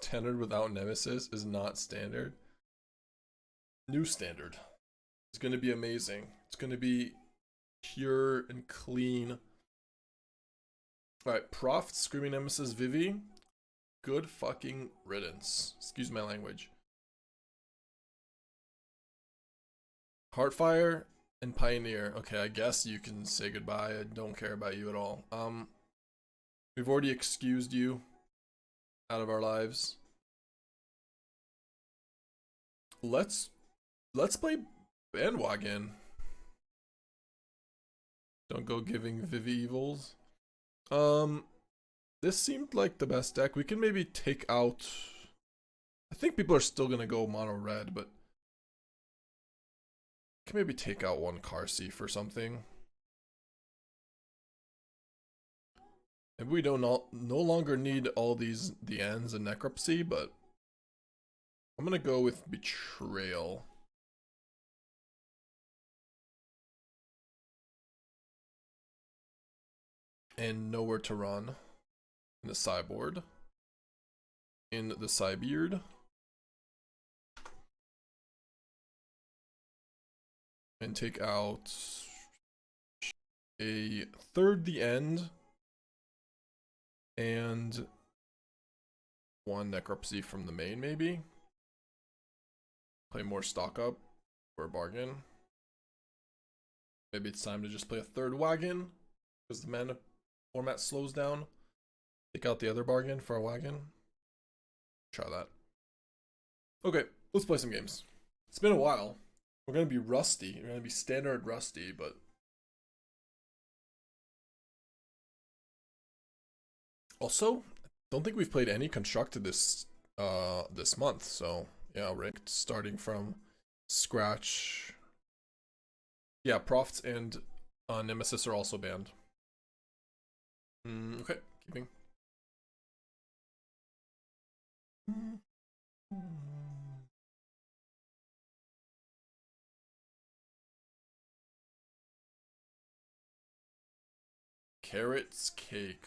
Standard without Nemesis is not standard. New standard. It's gonna be amazing. It's gonna be pure and clean. Alright, Proft, Screaming Nemesis, Vivi. Good fucking riddance. Excuse my language. Heartfire and Pioneer. Okay, I guess you can say goodbye. I don't care about you at all. We've already excused you out of our lives. Let's play Bandwagon. Don't go giving Vivi evils. This seemed like the best deck. We can maybe take out... I think people are still gonna go mono red, but can maybe take out one Qarsi for something. Maybe we don't no longer need all these the ends and necropsy, but I'm gonna go with Betrayal. And Nowhere to Run in the sideboard. In the sideboard. And take out a third the end and one necropsy from the main, maybe. Play more stock up for a bargain. Maybe it's time to just play a third wagon because the mana format slows down. Take out the other bargain for a wagon. Try that. Okay, let's play some games. It's been a while. We're gonna be rusty. We're gonna be standard rusty, but also, I don't think we've played any constructed this this month. So yeah, ranked starting from scratch. Yeah, Profts and Nemesis are also banned. Okay, keeping. Carrots cake.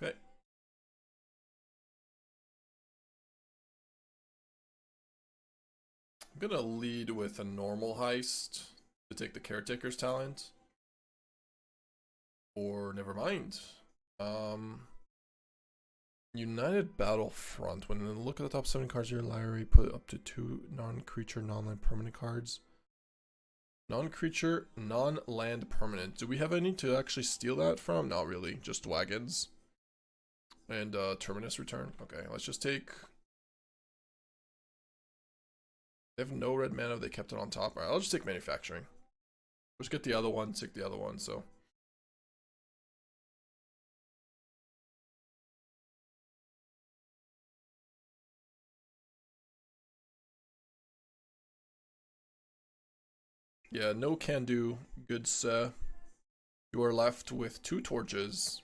Okay. I'm gonna lead with a normal heist to take the caretaker's talent. Or never mind. United Battlefront. When you look at the top 7 cards of your library, put up to 2 non-creature, non-land permanent cards. Non-creature, non-land permanent. Do we have any to actually steal that from? Not really. Just wagons. And Terminus Return. Okay, let's just take... They have no red mana, they kept it on top. Alright, I'll just take manufacturing. Let's get the other one, take the other one, so... Yeah, no can do, good sir. You are left with 2 torches.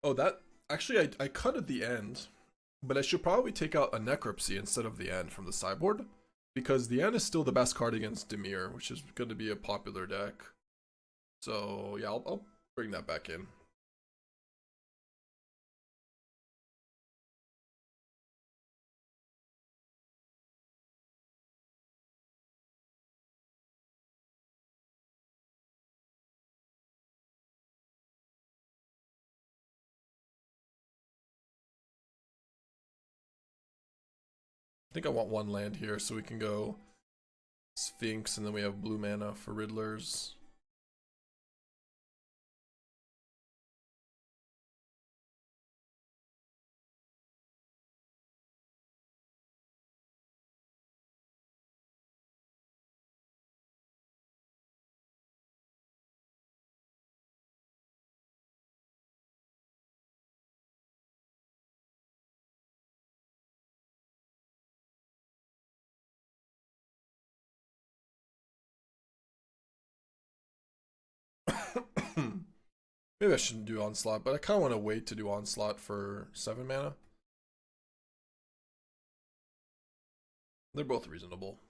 Oh, that... Actually, I cut at the end. But I should probably take out a Necropsy instead of the end from the sideboard. Because the end is still the best card against Dimir, which is going to be a popular deck. So, yeah, I'll bring that back in. I think I want 1 land here so we can go Sphinx and then we have blue mana for Riddlers. Maybe I shouldn't do Onslaught, but I kind of want to wait to do Onslaught for 7 mana. They're both reasonable.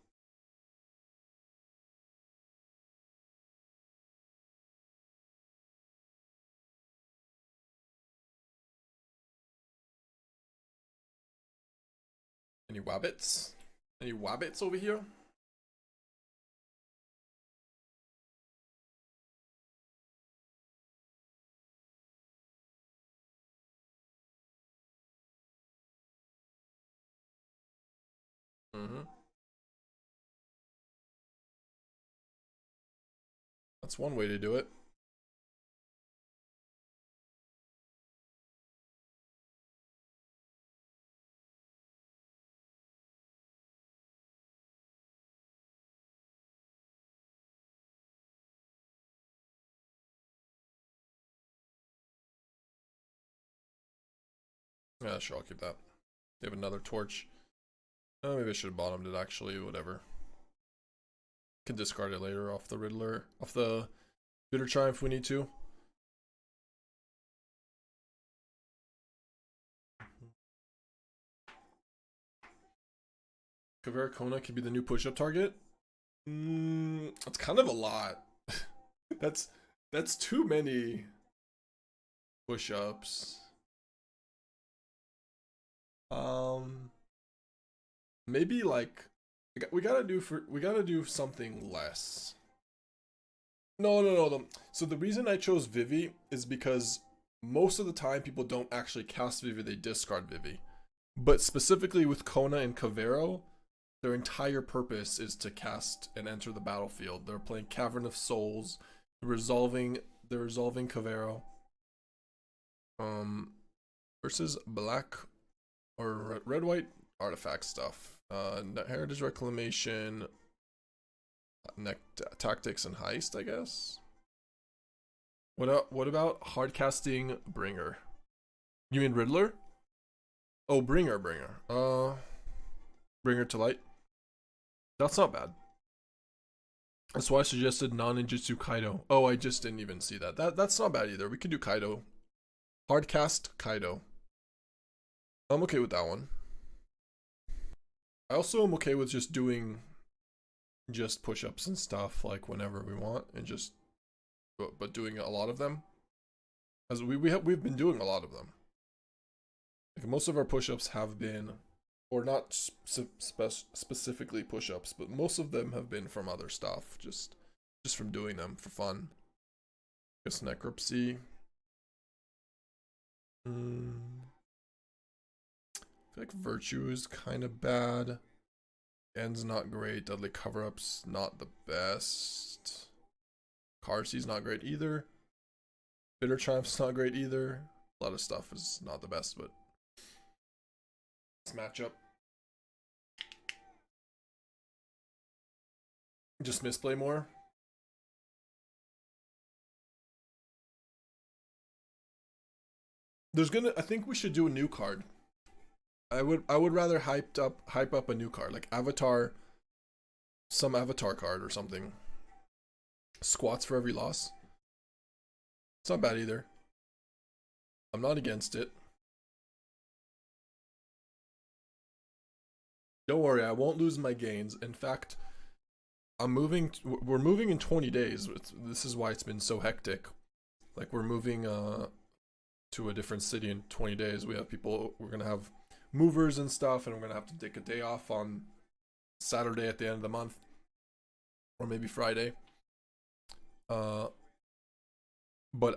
Any wabbits? Any wabbits over here? That's one way to do it. Yeah, sure, I'll keep that. They have another torch. Maybe I should have bottomed it actually, whatever. Can discard it later off the Riddler, off the Bitter Chime if we need to. Kavera Kona could be the new push-up target. That's kind of a lot. that's too many push-ups. Maybe like we gotta do something less. No. So the reason I chose VIVI is because most of the time people don't actually cast VIVI, they discard VIVI. But specifically with Kona and Kavero, their entire purpose is to cast and enter the battlefield. They're playing Cavern of Souls, they're resolving Kavero. Versus black or red-white artifact stuff. Heritage Reclamation, Tactics, and Heist, I guess. What about hardcasting Bringer? You mean Riddler? Oh, Bringer. Bringer to light. That's not bad. That's why I suggested non-ninjutsu Kaido. Oh, I just didn't even see that. That's not bad either. We could do Kaido. Hardcast Kaido. I'm okay with that one. I also am okay with just doing push-ups and stuff like whenever we want, and just but doing a lot of them, as we've been doing a lot of them. Like most of our push-ups have been, or not specifically push-ups, but most of them have been from other stuff, just from doing them for fun. I guess Necropsy. I feel like Virtue is kind of bad. End's not great. Deadly Cover-Up's not the best. Qarsi's not great either. Bitter Triumph's not great either. A lot of stuff is not the best, but this matchup. Just misplay more. I think we should do a new card. I would rather hype up a new card, like Avatar, some Avatar card or something. Squats for every loss. It's not bad either. I'm not against it. Don't worry, I won't lose my gains. In fact, we're moving in 20 days. This is why it's been so hectic. Like we're moving to a different city in 20 days. We're gonna have movers and stuff, and we're gonna have to take a day off on Saturday at the end of the month, or maybe Friday. But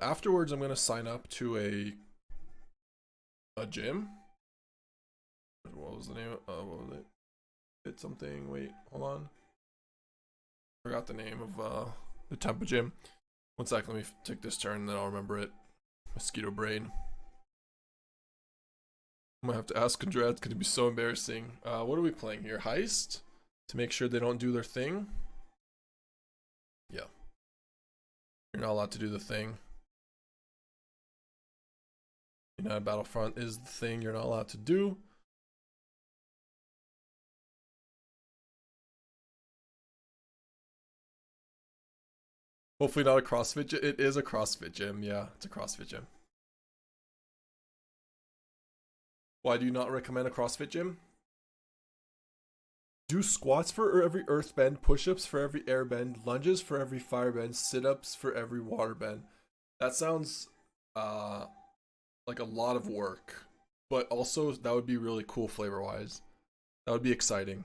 afterwards I'm gonna sign up to a gym. What was the name? What was it? It's something. Wait, hold on. Forgot the name of the type of gym. One sec, let me take this turn, and then I'll remember it. Mosquito brain. I'm gonna have to ask Condrad. It's gonna be so embarrassing. What are we playing here? Heist? To make sure they don't do their thing? Yeah. You're not allowed to do the thing. United Battlefront is the thing you're not allowed to do. Hopefully not a CrossFit gym. It is a CrossFit gym. Yeah, it's a CrossFit gym. Why do you not recommend a CrossFit gym? Do squats for every earth bend, push-ups for every air bend, lunges for every fire bend, sit-ups for every water bend. That sounds like a lot of work, but also that would be really cool flavor-wise. That would be exciting.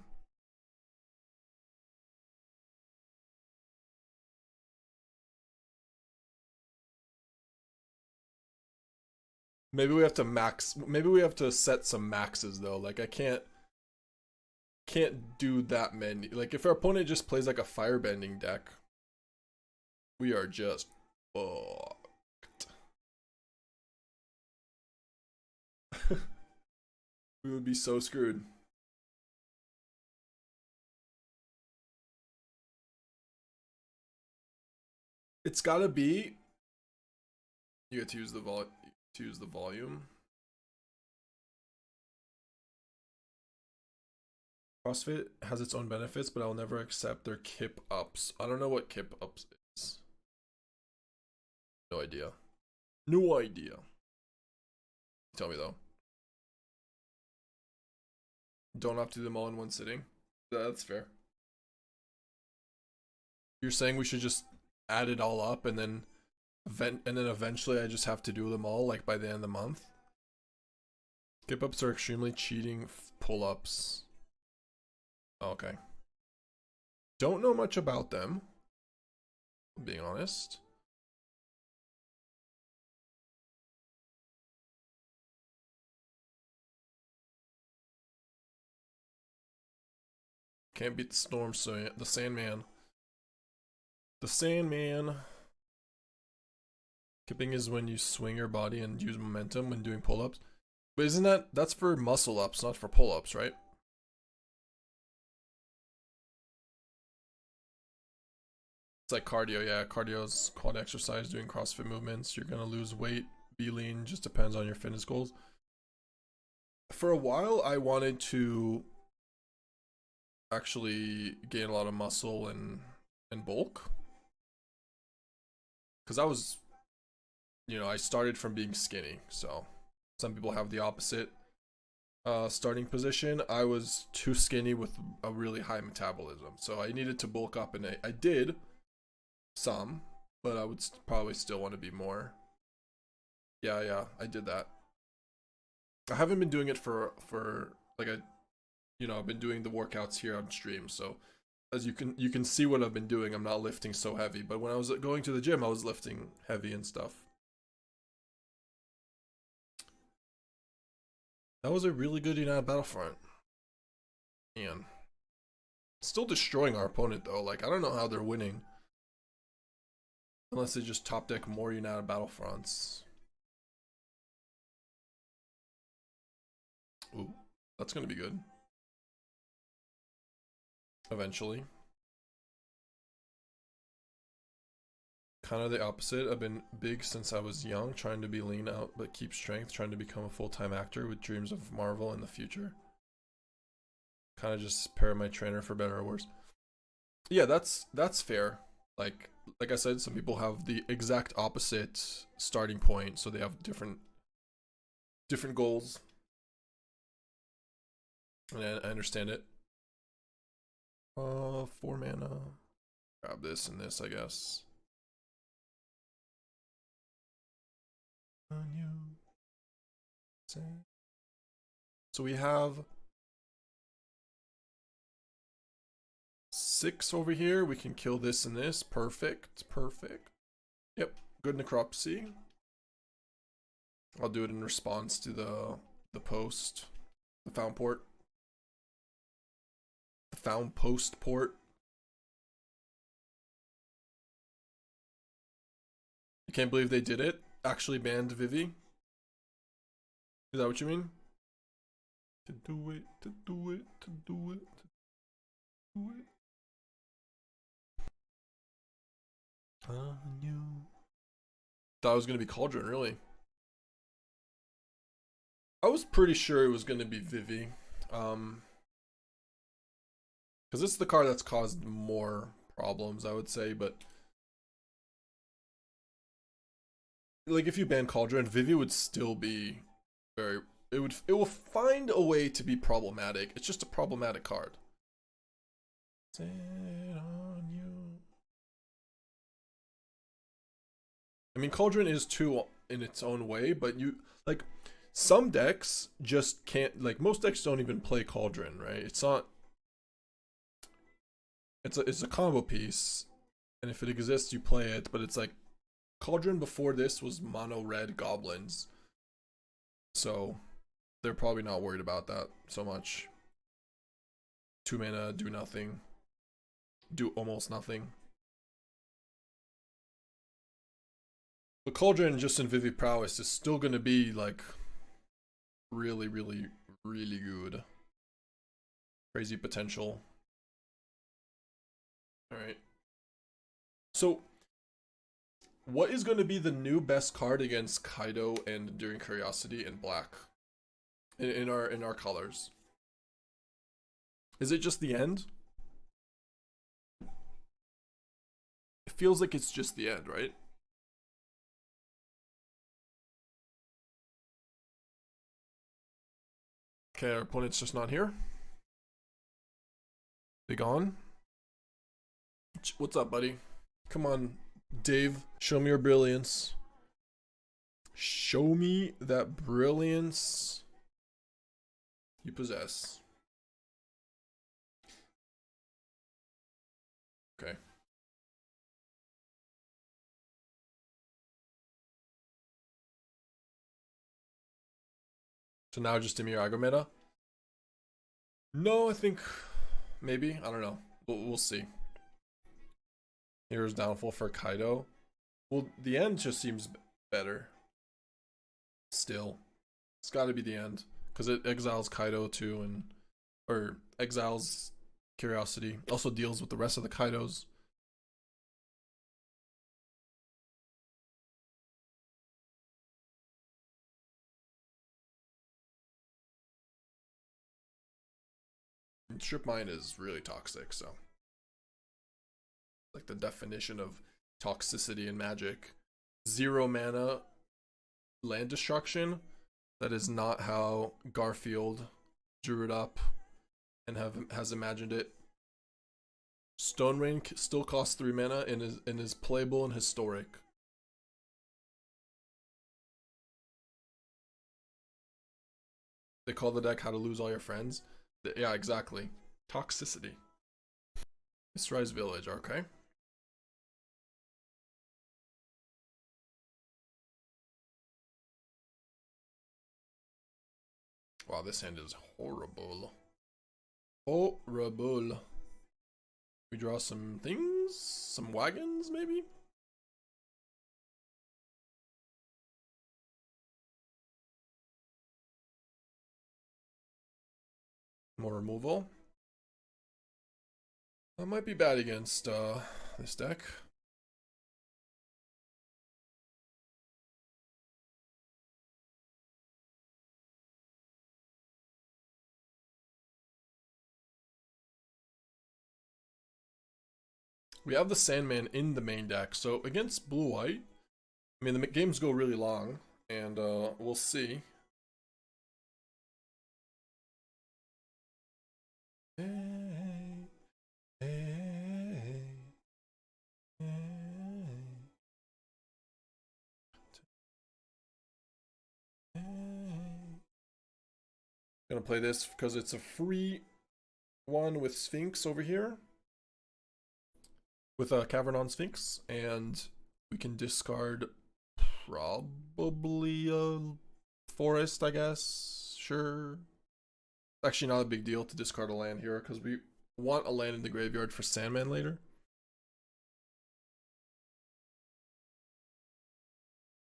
Maybe we have to max. Maybe we have to set some maxes though. Like I can't do that many. Like if our opponent just plays like a firebending deck, we are just fucked. We would be so screwed. It's gotta be. You get to use the volume. CrossFit has its own benefits, but I'll never accept their kip ups. I don't know what kip ups is. No idea. No idea. Tell me though. Don't have to do them all in one sitting. That's fair. You're saying we should just add it all up and then eventually I just have to do them all like by the end of the month. Skip ups are extremely cheating pull ups. Okay. Don't know much about them, being honest. Can't beat the storm, so the Sandman. The Sandman. Kipping is when you swing your body and use momentum when doing pull-ups. But isn't that's for muscle ups, not for pull-ups, right? It's like cardio, yeah. Cardio's quad exercise, doing CrossFit movements. You're gonna lose weight, be lean, just depends on your fitness goals. For a while, I wanted to actually gain a lot of muscle and bulk. Because I was, I started from being skinny, so some people have the opposite starting position. I was too skinny with a really high metabolism, so I needed to bulk up, and I did some, but I would probably still want to be more. Yeah, I did that. I haven't been doing it for like I've been doing the workouts here on stream, so as you can see what I've been doing. I'm not lifting so heavy, but when I was going to the gym, I was lifting heavy and stuff. That was a really good United Battlefront. Man. Still destroying our opponent though. Like I don't know how they're winning. Unless they just top deck more United Battlefronts. Ooh, that's gonna be good. Eventually. Kind of the opposite. I've been big since I was young, trying to be lean out but keep strength, trying to become a full-time actor with dreams of Marvel in the future. Kind of just pair my trainer for better or worse. Yeah, that's fair. Like I said, some people have the exact opposite starting point, so they have different goals. And I understand it. 4 mana. Grab this and this, I guess. So we have 6 over here. We can kill this and this. Perfect. Yep, good necropsy. I'll do it in response to the post. The found port. The found post port. You can't believe they did it? Actually banned VIVI? Is that what you mean? To do it. Thought it was gonna be Cauldron, really. I was pretty sure it was gonna be VIVI. Because it's the card that's caused more problems, I would say, but like if you ban Cauldron, VIVI would still be very it will find a way to be problematic. It's just a problematic card. Sit on you. I mean, Cauldron is too in its own way, but you like some decks just can't, like most decks don't even play Cauldron, right? It's not, it's a combo piece, and if it exists you play it, but it's like Cauldron before this was mono red goblins, so they're probably not worried about that so much. 2 mana, do nothing, do almost nothing. But Cauldron just in Vivi prowess is still gonna be like really, really, really good. Crazy potential. Alright. So what is going to be the new best card against Kaido and Enduring Curiosity in black? In our colors. Is it just the end? It feels like it's just the end, right? Okay, our opponent's just not here. They gone? What's up, buddy? Come on, Dave. Show me your brilliance. Show me that brilliance you possess. Okay. So now just Dimir aggro meta? No, I think maybe. I don't know. We'll see. Here's downfall for Kaido. Well, the end just seems better. Still. It's gotta be the end. Because it exiles Kaido too, and or exiles Curiosity. Also deals with the rest of the Kaidos. And Strip Mine is really toxic, so. Like the definition of toxicity in Magic. 0 mana land destruction. That is not how Garfield drew it up and has imagined it. Stone Rain still costs 3 mana and is playable and historic. They call the deck How to Lose All Your Friends. Yeah, exactly. Toxicity. Rise Village, okay. Wow, this hand is horrible. Horrible. We draw some things? Some wagons, maybe? More removal. That might be bad against this deck. We have the Sandman in the main deck, so against blue-white, I mean, the games go really long, and we'll see. Hey, hey, hey, hey. Gonna play this because it's a free one with Sphinx over here. With a Cavern on Sphinx, and we can discard probably a forest, I guess. Sure. Actually, not a big deal to discard a land here because we want a land in the graveyard for Sandman later.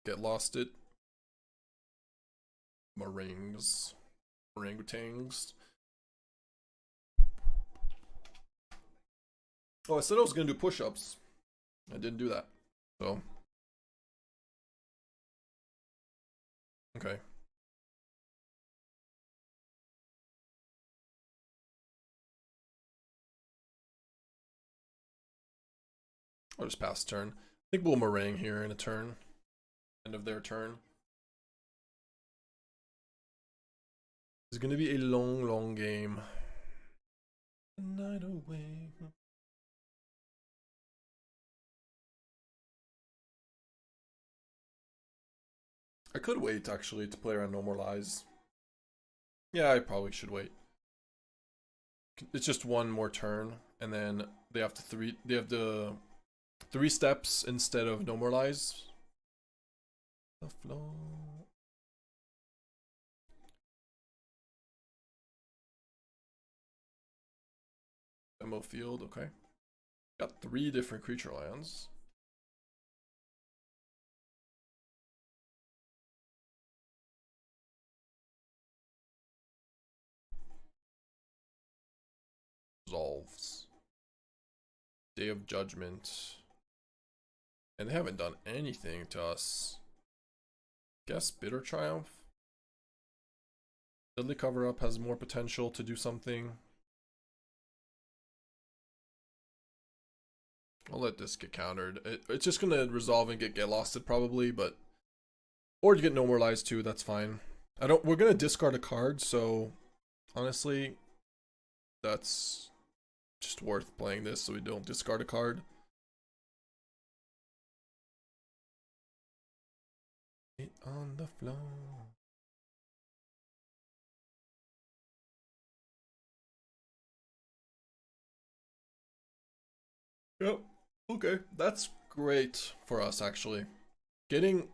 Get lost it. Marangs. Orangutans. Oh, I said I was gonna do push-ups. I didn't do that. So. Okay. I'll just pass turn. I think we'll Marang here in a turn. End of their turn. It's gonna be a long, long game. Night away. I could wait actually to play around Normalize. Yeah, I probably should wait. It's just one more turn, and then they have the 3 steps instead of Normalize. The flow. Demo field, okay. Got 3 different creature lands. Resolves. Day of Judgment. And they haven't done anything to us. Guess Bitter Triumph. Deadly Cover Up has more potential to do something. I'll let this get countered. It's just gonna resolve and get losted probably, but or to get Normalized too, that's fine. We're gonna discard a card, so honestly, that's just worth playing this so we don't discard a card. It on the floor. Yep. Okay, that's great for us actually. Getting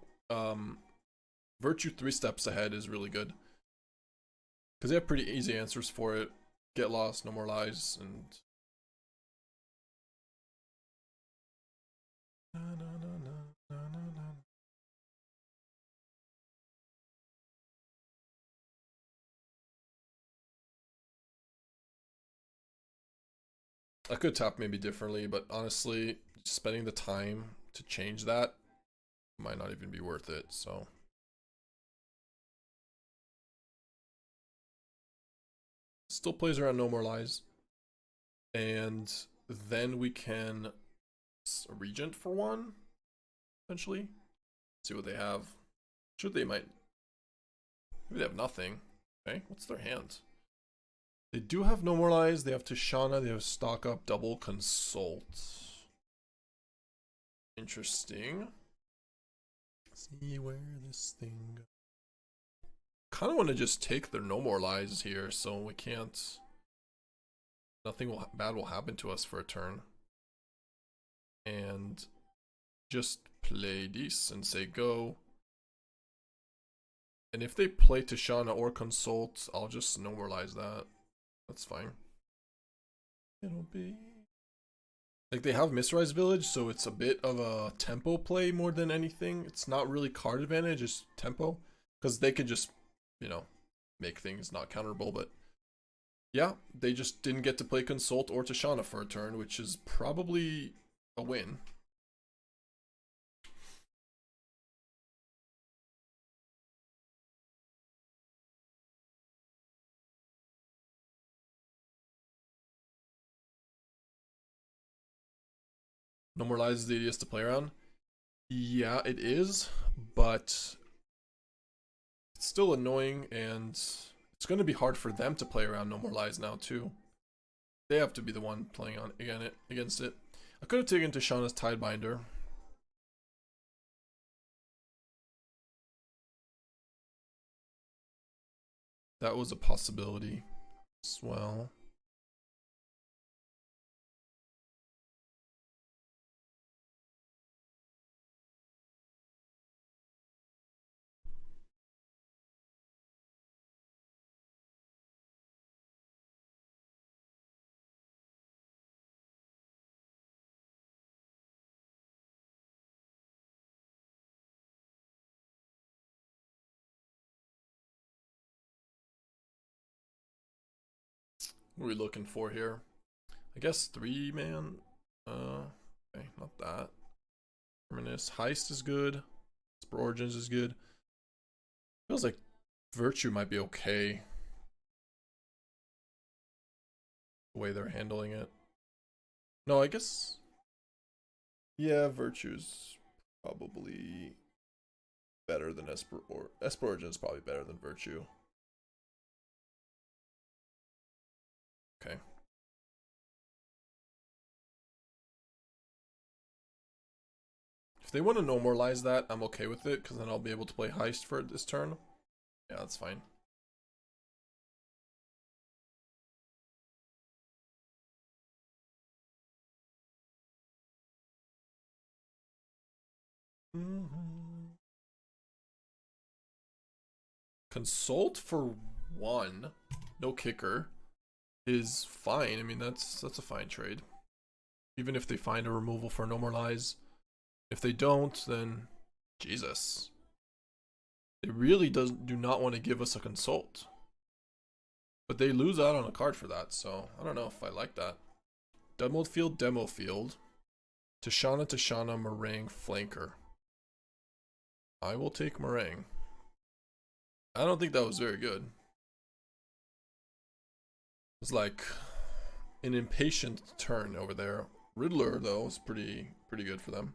Virtue 3 steps ahead is really good. Because they have pretty easy answers for it. Get lost, Normalize, and I could tap maybe differently, but honestly, spending the time to change that might not even be worth it, so. Still plays around Normalize. And then we can Regent for 1, essentially. See what they have. Should they might. Maybe they have nothing. Okay, what's their hand? They do have Normalize, they have Tishana, they have Stock Up, Double Consult. Interesting. See where this thing. Kind of want to just take their Normalize here, so we can't. Nothing bad will happen to us for a turn. And just play these and say go. And if they play Tishana or Consult, I'll just Normalize that. That's fine. It'll be. Like, they have Misrise Village, so it's a bit of a tempo play more than anything. It's not really card advantage, it's tempo. Because they could just, you know, make things not counterable, but yeah, they just didn't get to play Consult or Tishana for a turn, which is probably a win. Normalize is the easiest to play around. Yeah, it is, but it's still annoying, and it's going to be hard for them to play around Normalize now too. They have to be the one playing on against it. I could have taken Tishana's Tidebinder. That was a possibility as well. What are we looking for here? I guess 3-man. Okay, not that. Terminus. Heist is good. Esper Origins is good. Feels like Virtue might be okay. The way they're handling it. No, I guess. Yeah, Virtue's probably better than Esper Origins is probably better than Virtue. Okay. If they want to normalize that, I'm okay with it, because then I'll be able to play Heist for this turn. Yeah, that's fine. Consult for 1, no kicker, is fine. I mean, that's a fine trade. Even if they find a removal for normalize. If they don't, then Jesus. They really do not want to give us a consult. But they lose out on a card for that, so I don't know if I like that. Demo field, Tashana, Marang, flanker. I will take Marang. I don't think that was very good. It's like an impatient turn over there. Riddler, though, is pretty good for them.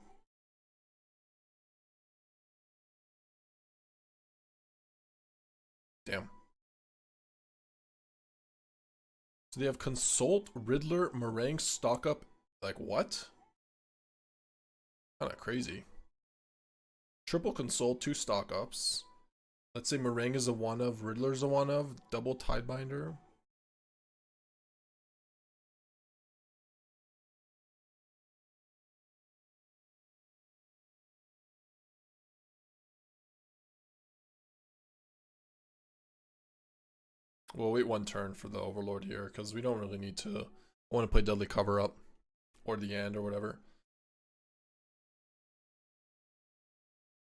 Damn. So they have Consult, Riddler, Marang, stock up. Like, what? Kinda crazy. Triple Consult, 2 stock ups. Let's say Marang is a 1 of, Riddler's a 1 of, double Tidebinder. We'll wait 1 turn for the Overlord here, because we don't really need to. I want to play Deadly Cover Up, or the End, or whatever.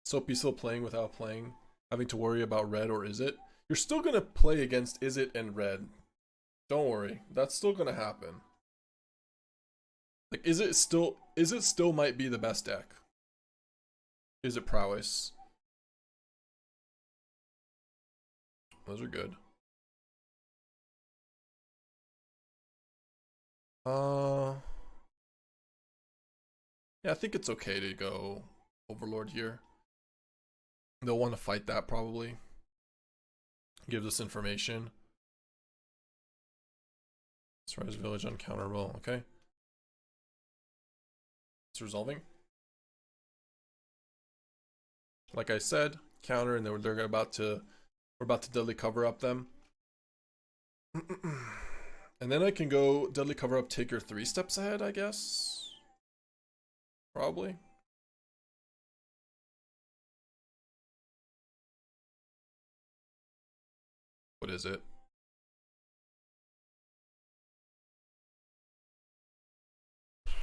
So still playing without playing, having to worry about red or is it? You're still gonna play against is it and red. Don't worry, that's still gonna happen. Like, is it still might be the best deck? Is it prowess? Those are good. Yeah, I think it's okay to go Overlord here. They'll want to fight that probably. Gives us information. Surprise village uncounterable, okay. It's resolving. Like I said, counter, and they're about to deadly cover up them. And then I can go deadly cover up, take your 3 steps ahead, I guess. Probably. What is it?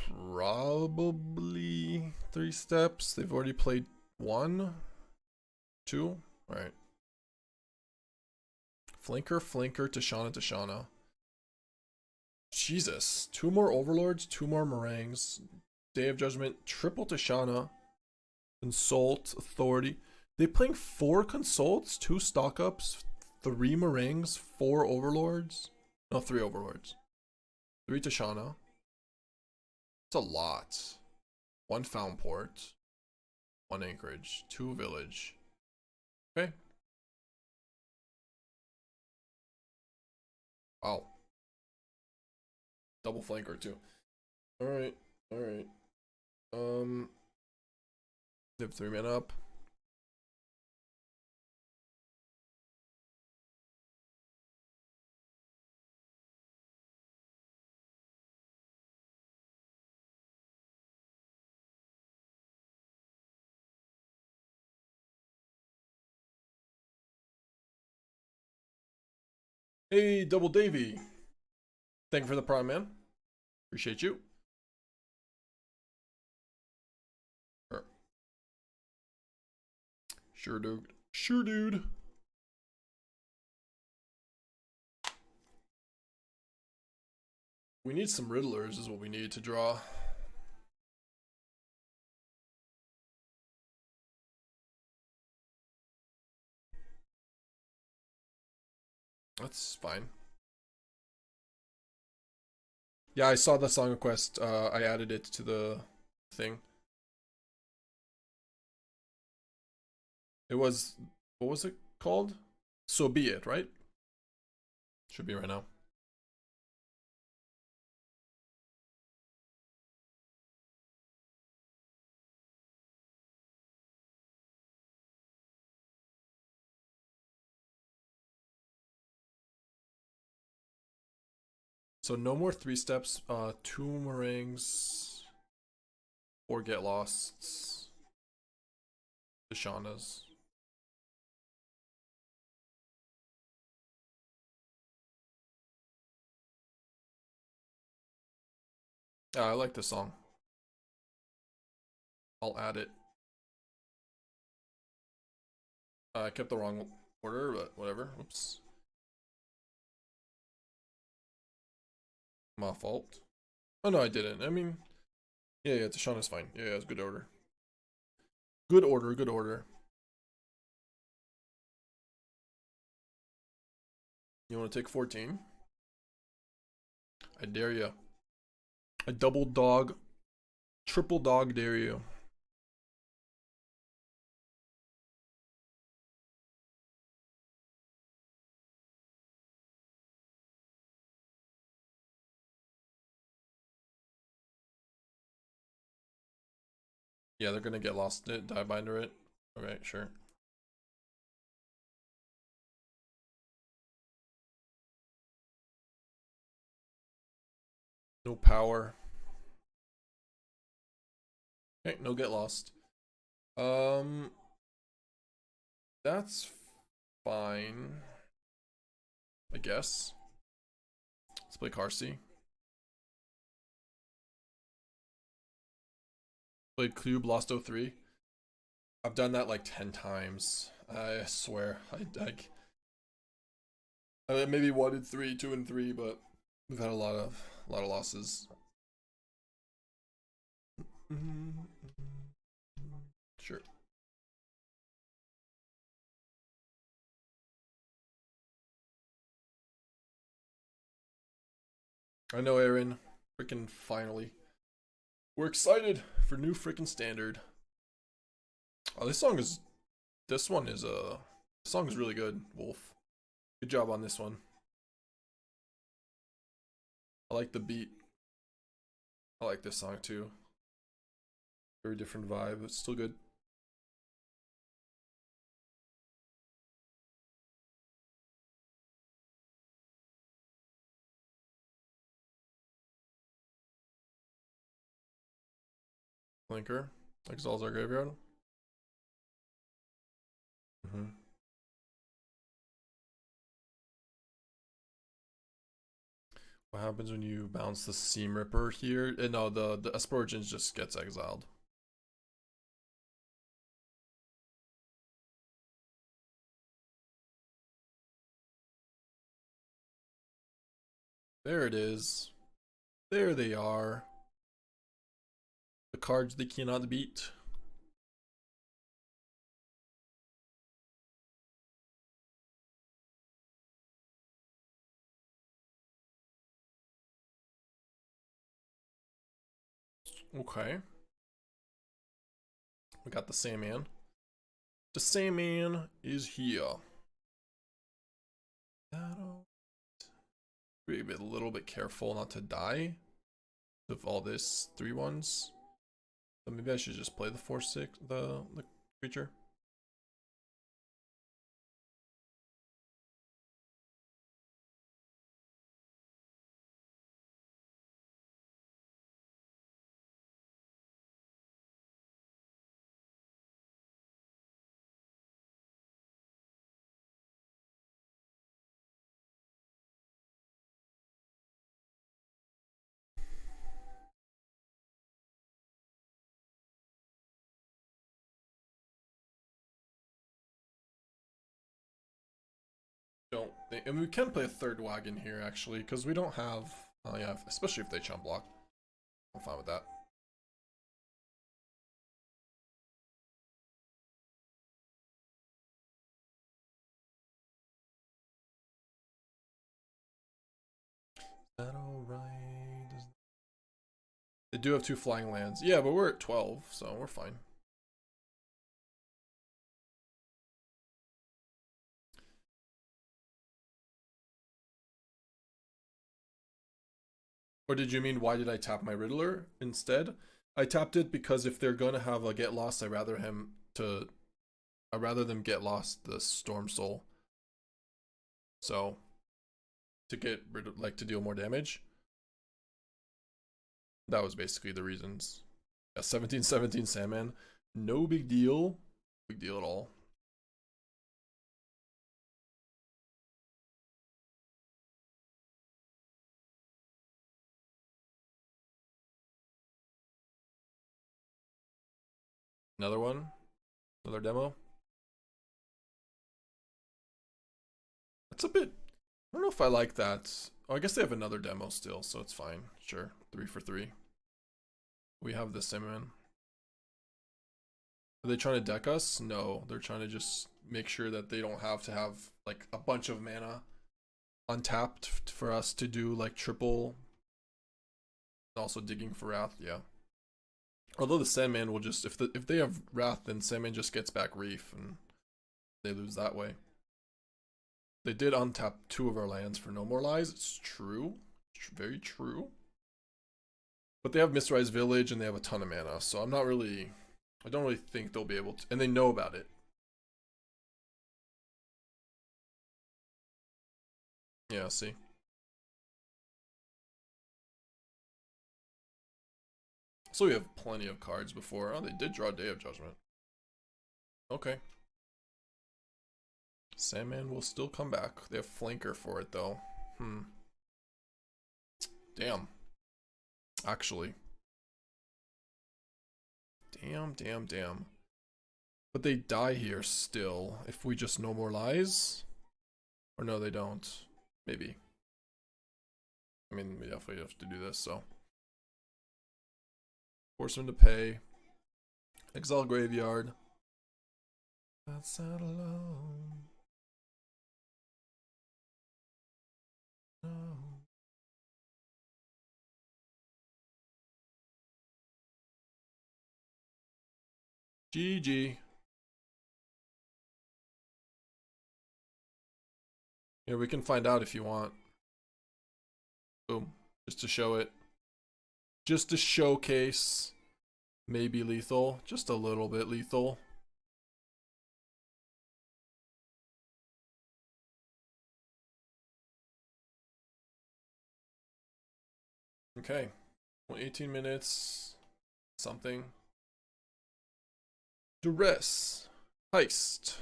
Probably 3 steps. They've already played 1, 2. Alright. Flanker, Tashana. Jesus. 2 more Overlords, 2 more Marangs. Day of Judgment, triple Tashana. Consult, Authority. They playing 4 Consults, 2 stock ups, 3 Marangs, 4 Overlords. No, 3 Overlords. 3 Tashana. It's a lot. 1 Foundport. 1 Anchorage. 2 Village. Okay. Wow. Double flanker too. Alright. They have 3 men up. Hey, Double Davy. Thank you for the prime, man. Appreciate you. Sure, dude. Sure, dude. We need some Riddlers is what we need to draw. That's fine. Yeah, I saw the song request. I added it to the thing. It was, what was it called? So Be It, right? Should be right now. So no more 3 steps, 2 Marangs, 4 Get Losts, Shaunas. I like this song. I'll add it. I kept the wrong order, but whatever. Oops. My fault. Oh no, I didn't. I mean, yeah, Tashana's fine. Yeah, it's good order. Good order, good order. You want to take 14? I dare you. I double dog, triple dog dare you. Yeah, they're gonna get lost it, die binder it. Okay, sure. No power. Okay, no get lost. That's fine. I guess. Let's play Qarsi. Played Cube, lost 03. I've done that like 10 times. I swear. I maybe 1 and 3, 2 and 3, but we've had a lot of losses. Sure. I know, Aaron. Freaking finally. We're excited for new freaking standard. Oh, this song is this song is really good, Wolf. Good job on this one. I like the beat. I like this song too. Very different vibe. It's still good. Blinker. Exiles our graveyard. What happens when you bounce the Seam Ripper here? No, the Esper Origins just gets exiled. There it is. There they are. The cards they cannot beat. Okay. We got the Sandman. The Sandman is here. Be a little bit careful not to die of all this 3/1s. So maybe I should just play the 4/6, the creature. Don't think, and we can play a third wagon here actually, because we don't have. Oh yeah, especially if they chump block. I'm fine with that. Is that alright? They do have 2 flying lands. Yeah, but we're at 12, so we're fine. Or did you mean why did I tap my Riddler instead? I tapped it because if they're gonna have a get lost, I'd rather them get lost the Stormsoul. So to get rid of, like, to deal more damage. That was basically the reasons. Yeah, 17-17 Sandman. No big deal. Big deal at all. Another one? Another demo? That's a bit... I don't know if I like that. Oh, I guess they have another demo still, so it's fine. Sure. 3 for 3. We have the Sandman. Are they trying to deck us? No, they're trying to just make sure that they don't have to have like a bunch of mana untapped for us to do like triple. Also digging for Wrath, yeah. Although the Sandman will just if they have Wrath, then Sandman just gets back Reef and they lose that way. They did untap 2 of our lands for No More Lies. It's true, it's very true. But they have Mistrized Village and they have a ton of mana, so I'm not really. I don't really think they'll be able to, and they know about it. Yeah, see. So we have plenty of cards before. Oh, they did draw Day of Judgment. Okay. Sandman will still come back. They have Flanker for it, though. Damn. Actually. Damn. But they die here still. If we just No More Lies? Or no, they don't. Maybe. I mean, we definitely have to do this, so. Force him to pay. Exile Graveyard. Outside alone. No. GG. Yeah, we can find out if you want. Boom. Just to show it. Just to showcase. Maybe lethal. Just a little bit lethal. Okay. 18 minutes. Something. Duress. Heist.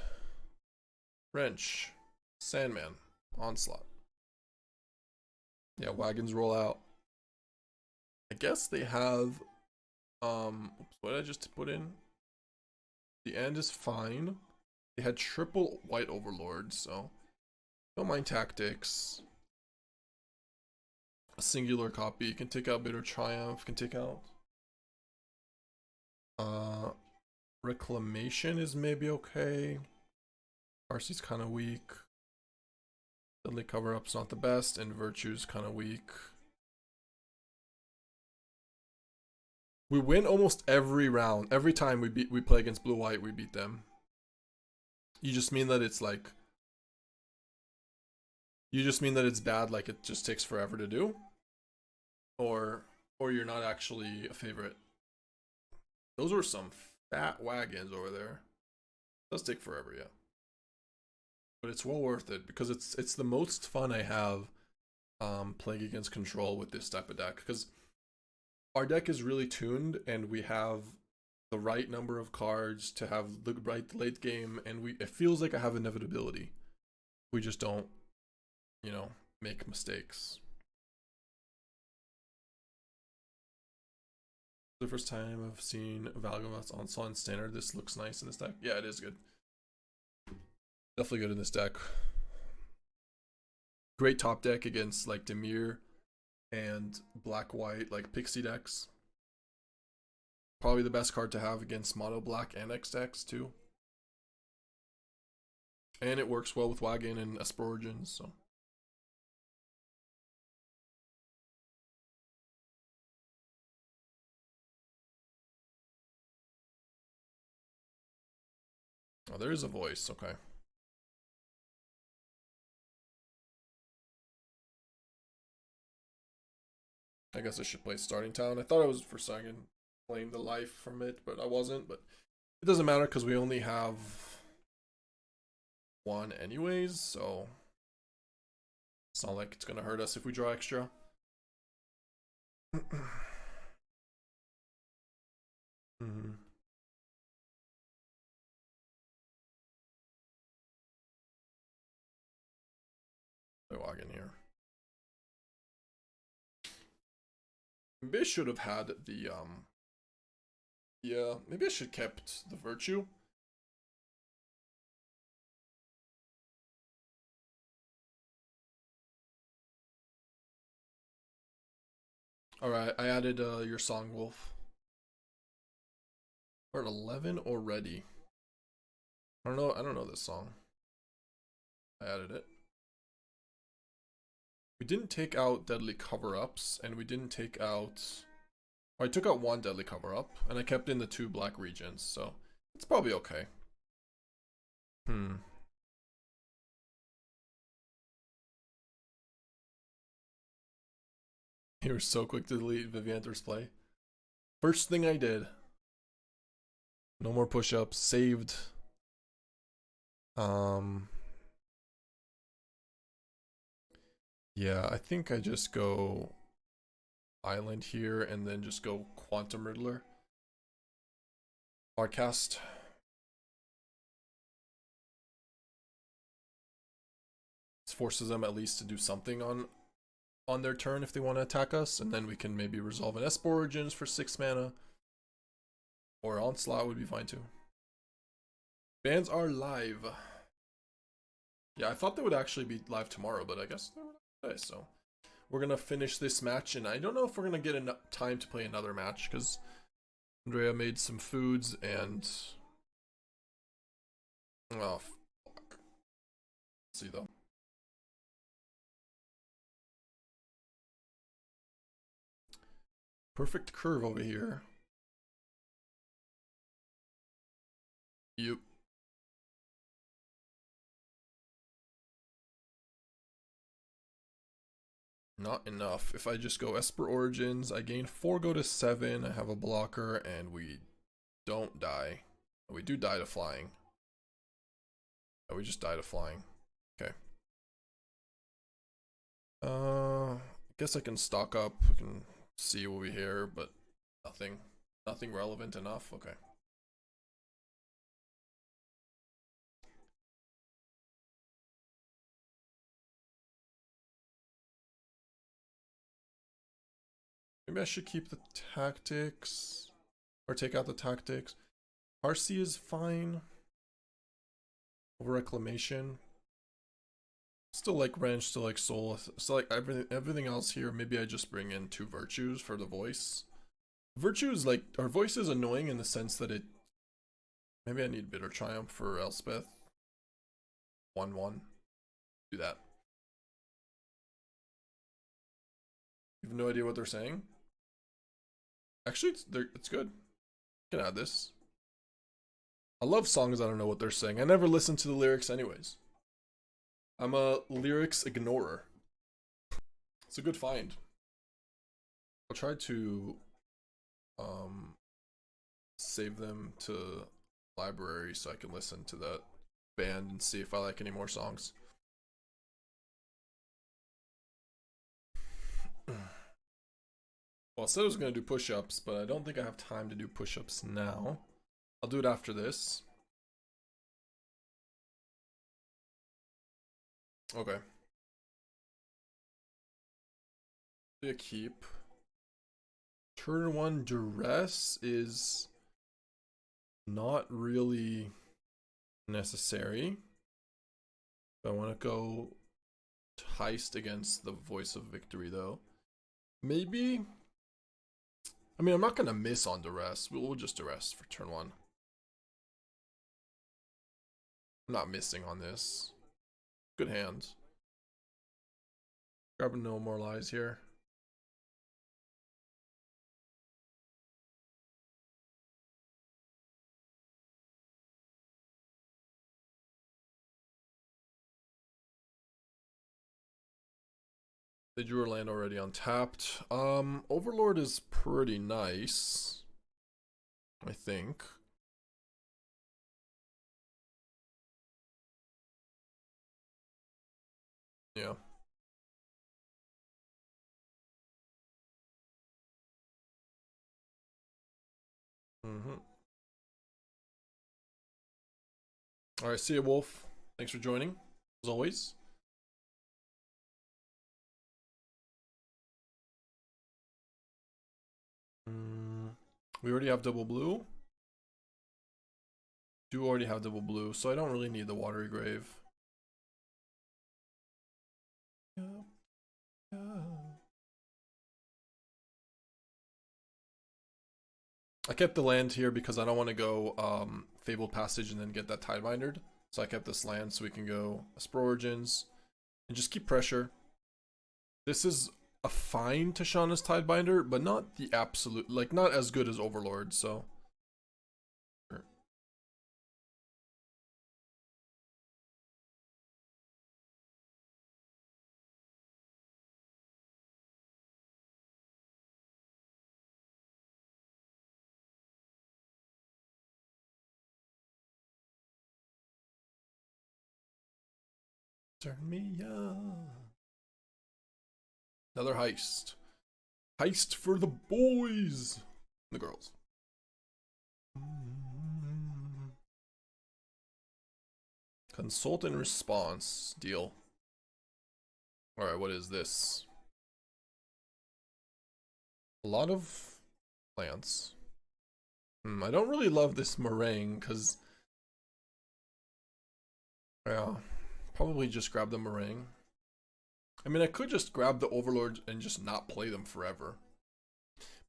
Wrench. Sandman. Onslaught. Yeah, wagons roll out. I guess they have oops, what did I just put in? The end is fine. They had triple white overlord, so don't mind tactics. A singular copy can take out Bitter Triumph, can take out Reclamation is maybe okay. Qarsi's kind of weak. Deadly Cover Up's not the best, and Virtue's kind of weak. We win almost every round. Every time we play against blue-white, we beat them. You just mean that it's like... You just mean that it's bad, like it just takes forever to do? Or you're not actually a favorite? Those were some fat wagons over there. It does take forever, yeah. But it's well worth it, because it's the most fun I have playing against control with this type of deck, because our deck is really tuned and we have the right number of cards to have the right late game, and it feels like I have inevitability. We just don't, you know, make mistakes. The first time I've seen Valgavoth's Onslaught in Standard. This looks nice in this deck. Yeah, it is good. Definitely good in this deck. Great top deck against like Dimir and black-white like Pixie decks. Probably the best card to have against mono black and X decks too. And it works well with Wagon and Esper Origins, so. Oh, there is a voice, okay. I guess I should play Starting Town. I thought I was for a second playing the life from it, but I wasn't. But it doesn't matter because we only have one anyways, so it's not like it's gonna hurt us if we draw extra. Mm-hmm. Wagon here. Maybe I should have had the yeah, maybe I should kept the virtue. Alright, I added your song, Wolf. We're at 11 already. I don't know this song. I added it. We didn't take out deadly cover-ups, and we didn't take out... I took out one deadly cover-up, and I kept in the 2 black regions, so it's probably okay. You were so quick to delete Vivianter's play. First thing I did. No more push-ups. Saved. Yeah, I think I just go Island here and then just go Quantum Riddler. Podcast. This forces them at least to do something on their turn if they want to attack us, and then we can maybe resolve an Esper Origins for 6 mana. Or Onslaught would be fine too. Bans are live. Yeah, I thought they would actually be live tomorrow, but I guess they were not today, so we're gonna finish this match, and I don't know if we're gonna get enough time to play another match because Andrea made some foods and oh fuck. Let's see though. Perfect curve over here. Yep. Not enough. If I just go Esper Origins, I gain 4, go to 7, I have a blocker, and we don't die. We do die to flying. Oh, we just die to flying. Okay. I guess I can stock up. I can see what we hear, but nothing relevant enough. Okay. Maybe I should keep the tactics or take out the tactics. Qarsi is fine. Over Reclamation. Still like Wrench, still like Soul, still like everything else here. Maybe I just bring in 2 virtues for the voice. Virtue is like, our voice is annoying in the sense that it... Maybe I need Bitter Triumph for Elspeth. 1-1. Do that. You have no idea what they're saying? Actually, it's good. I can add this. I love songs I don't know what they're saying. I never listen to the lyrics anyways. I'm a lyrics ignorer. It's a good find. I'll try to save them to library so I can listen to that band and see if I like any more songs. Well, I said I was going to do push-ups, but I don't think I have time to do push-ups now. I'll do it after this. Okay. Be a keep. Turn 1 duress is not really necessary. I want to go Heist against the Voice of Victory though. Maybe. I mean, I'm not gonna miss on duress. We'll just duress for turn 1. I'm not missing on this. Good hand. Grab no more lies here. They drew a land already untapped. Overlord is pretty nice, I think. Yeah. Alright, see ya, Wolf. Thanks for joining, as always. We already have double blue. Do already have double blue, so I don't really need the Watery Grave. I kept the land here because I don't want to go Fabled Passage and then get that Tidebindered. So I kept this land so we can go Esper Origins and just keep pressure. This is a fine Tishana's Tidebinder, but not the absolute, like not as good as Overlord, so. Sure. Turn me on. Another heist. Heist for the boys. The girls. Consult and response. Deal. Alright, what is this? A lot of plants. I don't really love this Marang, because... yeah, probably just grab the Marang. I mean, I could just grab the Overlords and just not play them forever.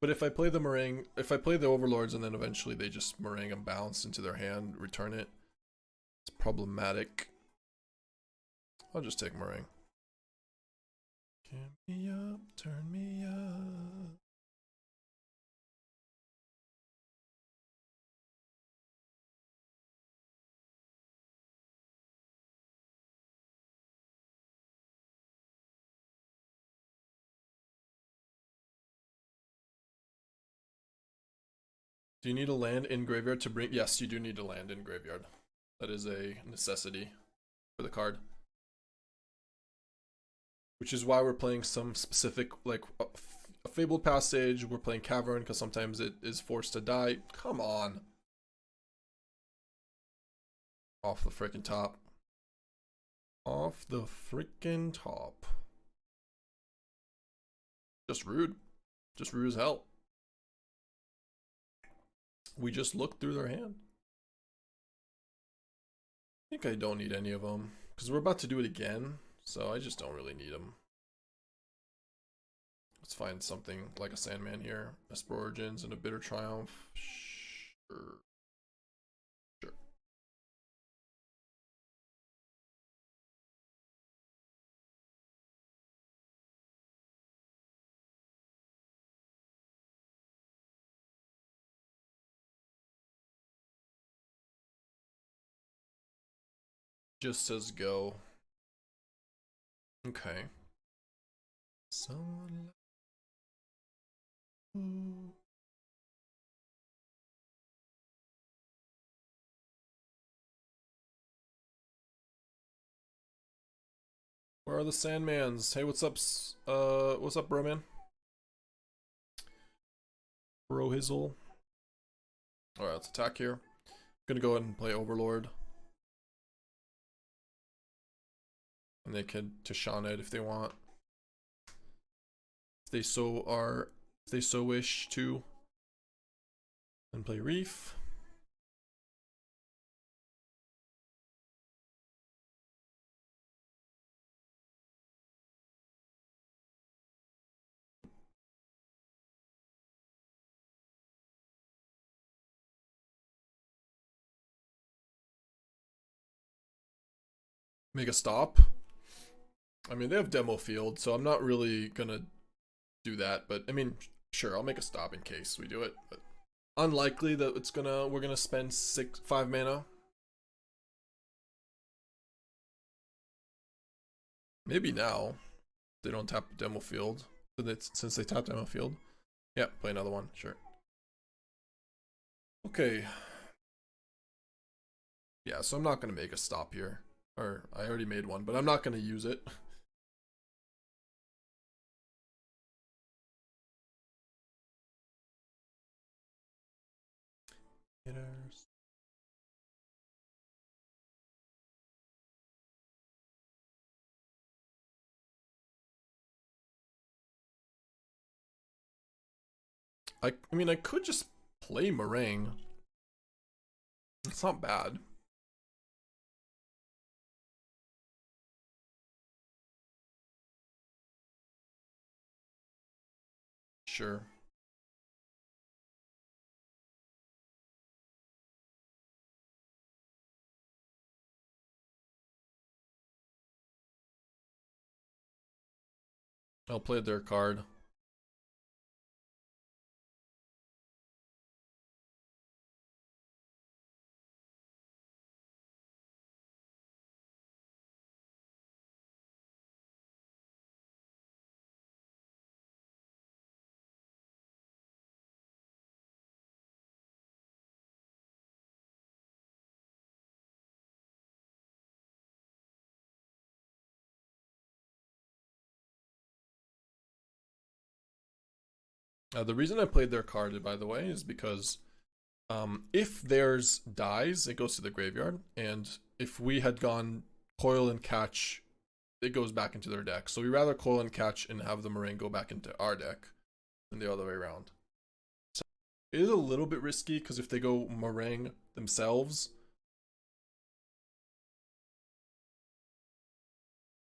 But if I play the Marang, if I play the Overlords and then eventually they just Marang and bounce into their hand, return it, it's problematic. I'll just take Marang. Get me up, turn me up. Do you need a land in graveyard to bring? Yes, you do need a land in graveyard. That is a necessity for the card. Which is why we're playing some specific, like a Fabled Passage. We're playing Cavern because sometimes it is forced to die. Come on. Off the freaking top. Off the freaking top. Just rude. Just rude as hell. We just looked through their hand. I think I don't need any of them because we're about to do it again, so I just don't really need them. Let's find something like a Sandman here. Esper Origins and a Bitter Triumph. Sure. Sure. Just says go. Okay. Someone. Where are the Sandmans? Hey, what's up, bro, man? Bro Hizzle. Alright, let's attack here. Gonna go ahead and play Overlord. And they can Tishana it if they want. If they so wish to. And play Reef. Make a stop. I mean, they have demo field, so I'm not really gonna do that, but I mean, sure, I'll make a stop in case we do it, but unlikely that we're gonna spend 5 mana. Maybe now. They don't tap demo field. Since they tap demo field. Yeah, play another one, sure. Okay. Yeah, so I'm not gonna make a stop here. Or, I already made one, but I'm not gonna use it. I mean, I could just play Marang. It's not bad. Sure. I'll play their card. The reason I played their card, by the way, is because if theirs dies, it goes to the graveyard, and if we had gone coil and catch, it goes back into their deck. So we rather coil and catch and have the Marang go back into our deck than the other way around. So it is a little bit risky because if they go Marang themselves,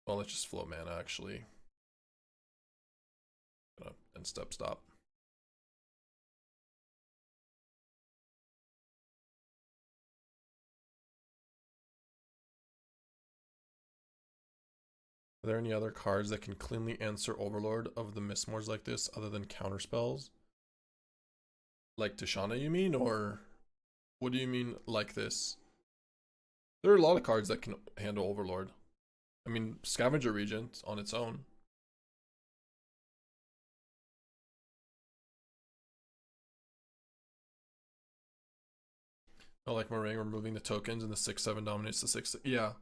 well, let's just flow mana actually. And stop. Are there any other cards that can cleanly answer Overlord of the Mistmores like this other than counter spells? Like Tishana, you mean? Or what do you mean like this? There are a lot of cards that can handle Overlord. I mean, Scavenger Regent on its own. Oh, like Marang removing the tokens and the 6/7 dominates the 6. Yeah.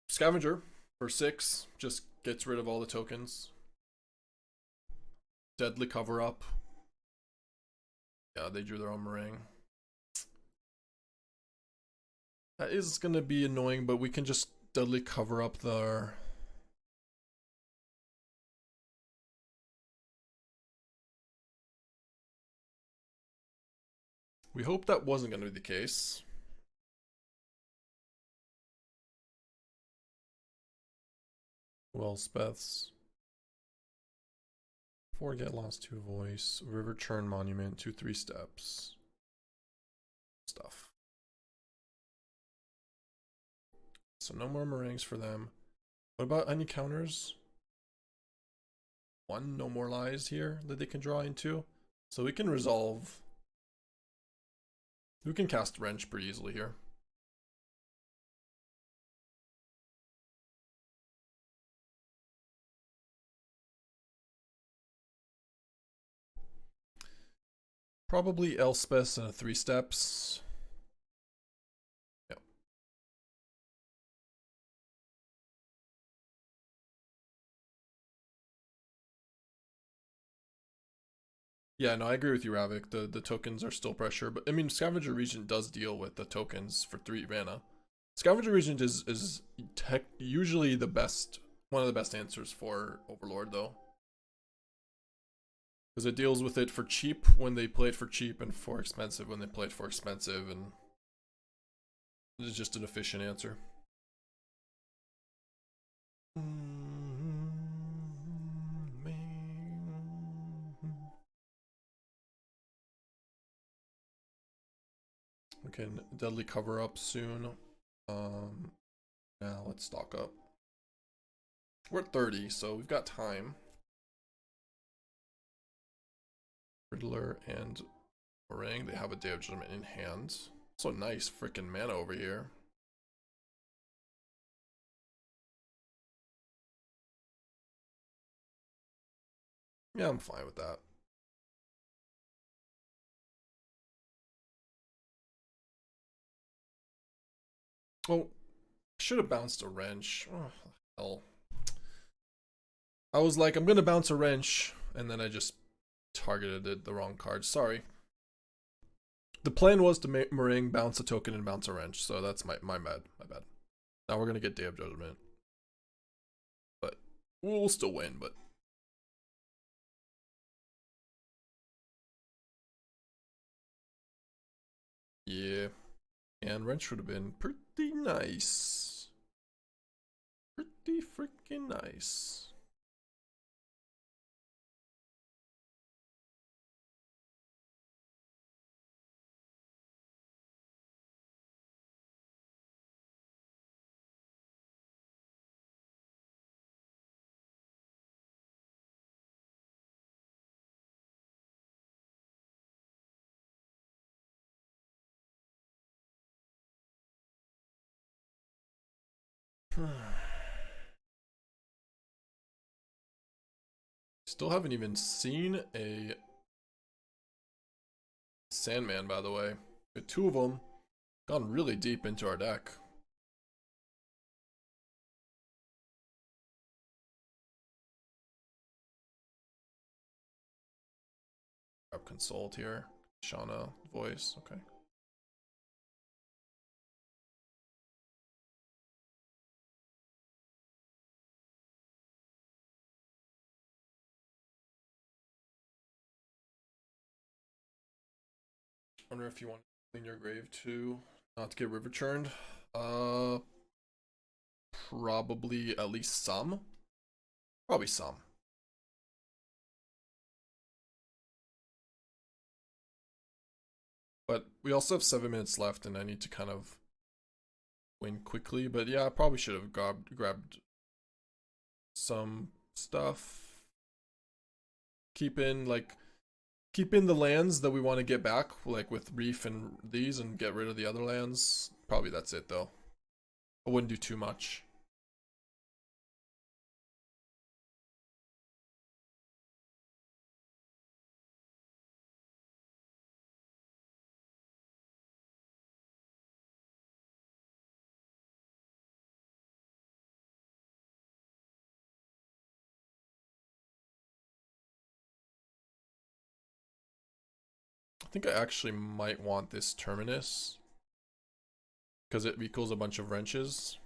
Scavenger for 6 just gets rid of all the tokens. Deadly cover up. Yeah, they drew their own Marang. That is gonna be annoying, but we can just deadly cover up their. We hope that wasn't gonna be the case. Well, Speths. Forget Lost 2 Voice. River Churn Monument. 2/3 steps. Stuff. So no more Marangs for them. What about any counters? 1, no more lies here that they can draw into. So we can resolve. We can cast Wrench pretty easily here. Probably Elspeth and a 3 steps. Yep. Yeah, no, I agree with you, Ravik. The tokens are still pressure, but I mean, Scavenger Regent does deal with the tokens for 3 mana. Scavenger Regent is usually the best, one of the best answers for Overlord, though. Because it deals with it for cheap when they play it for cheap and for expensive when they play it for expensive, and it's just an efficient answer. We can deadly cover up soon. Now let's stock up. We're at 30, so we've got time. Riddler and Marang, they have a Day of Judgment in hand. So nice freaking mana over here. Yeah, I'm fine with that. Oh, should have bounced a wrench. Oh, hell. I was like, I'm gonna bounce a wrench, and then I just targeted the wrong card. Sorry. The plan was to make Marang bounce a token and bounce a wrench, so that's my bad. My bad. Now we're gonna get Day of Judgment. But we'll still win, but Yeah. And wrench would have been pretty nice. Pretty freaking nice. Still haven't even seen a Sandman, by the way. The two of them gone really deep into our deck. Grab Consult here. Shauna voice, okay. Wonder if you want to clean your grave too, not to get river churned. Probably at least some. Probably some. But we also have 7 minutes left, and I need to kind of win quickly. But yeah, I probably should have grabbed some stuff. Keep in the lands that we want to get back, like with Reef and these, and get rid of the other lands. Probably that's it though. I wouldn't do too much. I think I actually might want this Terminus, because it equals a bunch of wrenches.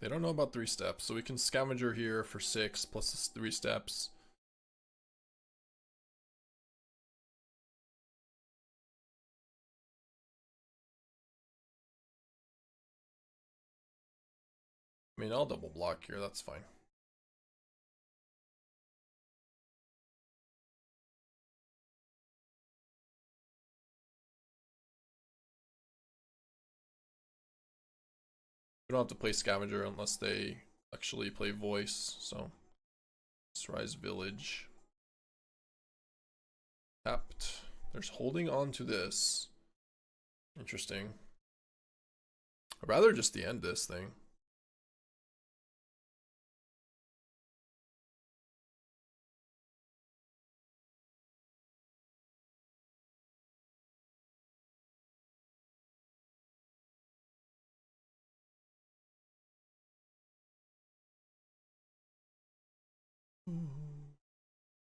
They don't know about 3 steps, so we can Scavenger here for 6 plus 3 steps. I mean, I'll double block here, that's fine. We don't have to play Scavenger unless they actually play Voice, so. Rise Village. Tapped. There's holding on to this. Interesting. I'd rather just the end this thing.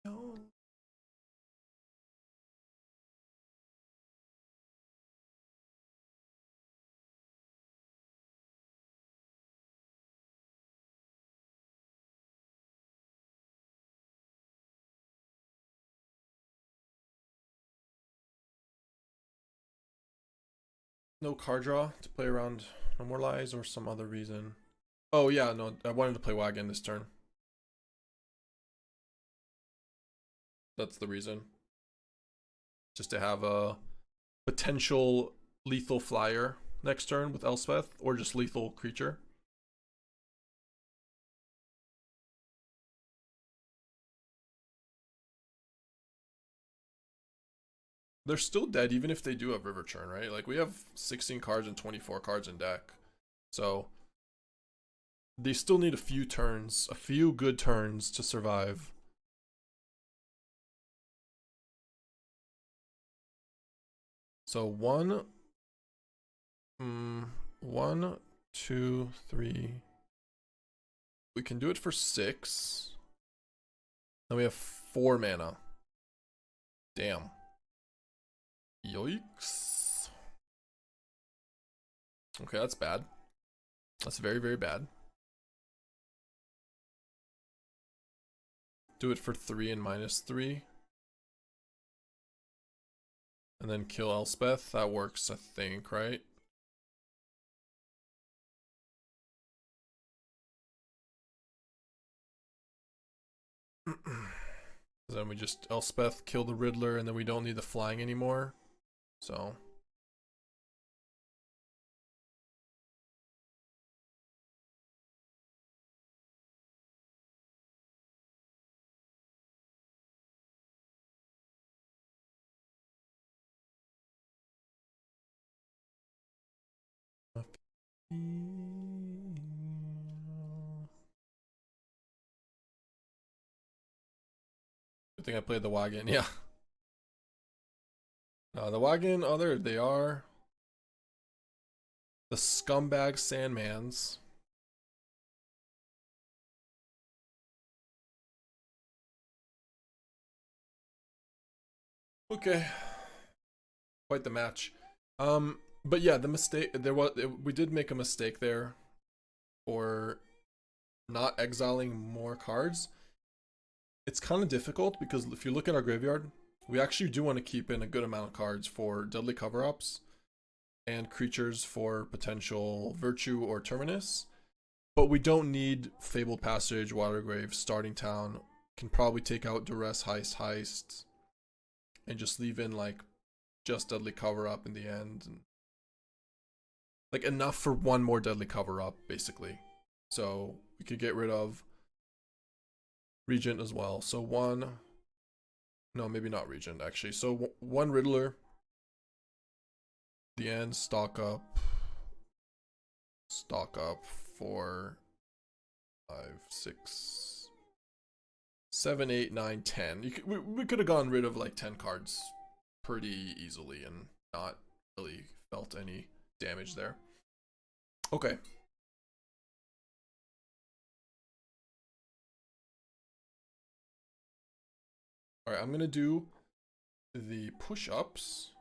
No. No card draw to play around No More Lies or some other reason. Oh yeah, no, I wanted to play Wagon this turn. That's the reason. Just to have a potential lethal flyer next turn with Elspeth, or just lethal creature. They're still dead even if they do have River Churn, right? Like, we have 16 cards and 24 cards in deck. So, they still need a few turns, a few good turns to survive. So 1, 2, 3. We can do it for 6. Then we have 4 mana. Damn. Yikes. Okay, that's bad. That's very, very bad. Do it for 3 and -3. And then kill Elspeth. That works, I think, right? Then we just Elspeth, kill the Riddler, and then we don't need the flying anymore. So. Good thing I played the Wagon, yeah. The Wagon, oh, there they are. The Scumbag Sandmans. Okay. Quite the match. But yeah, the mistake, we did make a mistake there for not exiling more cards. It's kind of difficult because if you look at our graveyard, we actually do want to keep in a good amount of cards for Deadly Cover-Ups and creatures for potential Virtue or Terminus. But we don't need Fabled Passage, Watery Grave, Starting Town. Can probably take out Duress, Heist, and just leave in like just Deadly Cover-Up in the end. And like enough for one more Deadly Cover-Up, basically. So we could get rid of Regent as well. So no, maybe not Regent actually. So 1 Riddler. The end, stock up 4, 5, 6, 7, 8, 9, 10. We could have gone rid of like 10 cards pretty easily and not really felt any damage there. Okay. Alright, I'm gonna do the push-ups.